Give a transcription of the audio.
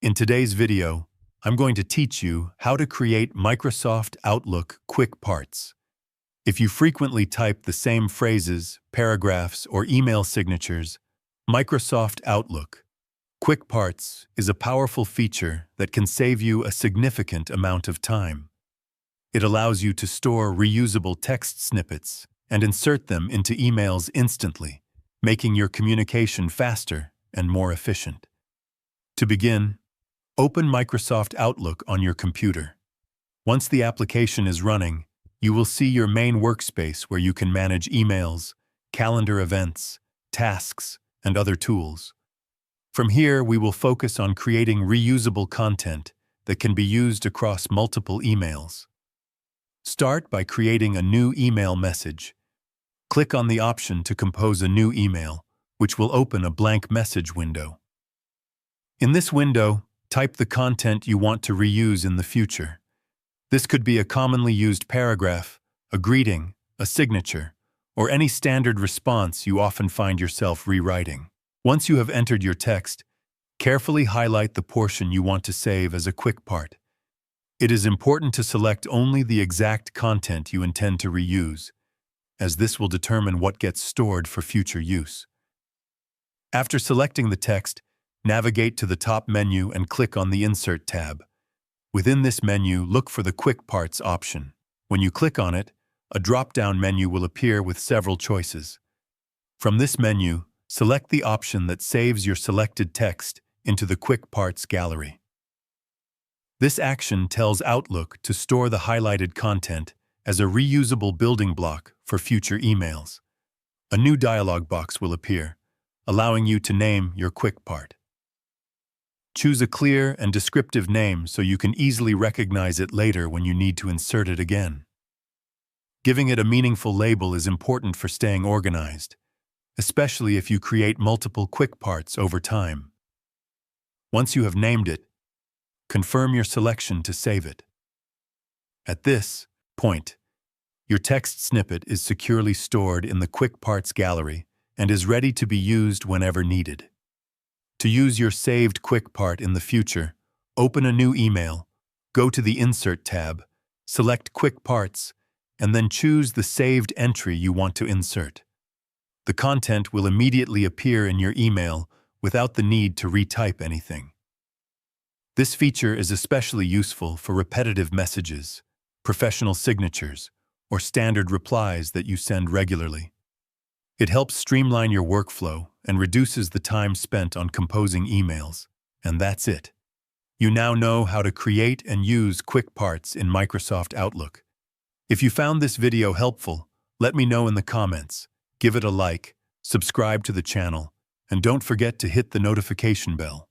In today's video, I'm going to teach you how to create Microsoft Outlook quick parts. If you frequently type the same phrases, paragraphs, or email signatures, Microsoft Outlook Quick Parts is a powerful feature that can save you a significant amount of time. It allows you to store reusable text snippets and insert them into emails instantly, making your communication faster and more efficient. To begin, open Microsoft Outlook on your computer. Once the application is running, you will see your main workspace where you can manage emails, calendar events, tasks, and other tools. From here, we will focus on creating reusable content that can be used across multiple emails. Start by creating a new email message. Click on the option to compose a new email, which will open a blank message window. In this window, type the content you want to reuse in the future. This could be a commonly used paragraph, a greeting, a signature, or any standard response you often find yourself rewriting. Once you have entered your text, carefully highlight the portion you want to save as a quick part. It is important to select only the exact content you intend to reuse, as this will determine what gets stored for future use. After selecting the text, navigate to the top menu and click on the Insert tab. Within this menu, look for the Quick Parts option. When you click on it, a drop-down menu will appear with several choices. From this menu, select the option that saves your selected text into the Quick Parts gallery. This action tells Outlook to store the highlighted content as a reusable building block for future emails. A new dialog box will appear, allowing you to name your quick part. Choose a clear and descriptive name so you can easily recognize it later when you need to insert it again. Giving it a meaningful label is important for staying organized, especially if you create multiple quick parts over time. Once you have named it, confirm your selection to save it. At this point, your text snippet is securely stored in the Quick Parts gallery and is ready to be used whenever needed. To use your saved quick part in the future, open a new email, go to the Insert tab, select Quick Parts, and then choose the saved entry you want to insert. The content will immediately appear in your email without the need to retype anything. This feature is especially useful for repetitive messages, professional signatures, or standard replies that you send regularly. It helps streamline your workflow and reduces the time spent on composing emails. And that's it. You now know how to create and use quick parts in Microsoft Outlook. If you found this video helpful, let me know in the comments. Give it a like, subscribe to the channel, and don't forget to hit the notification bell.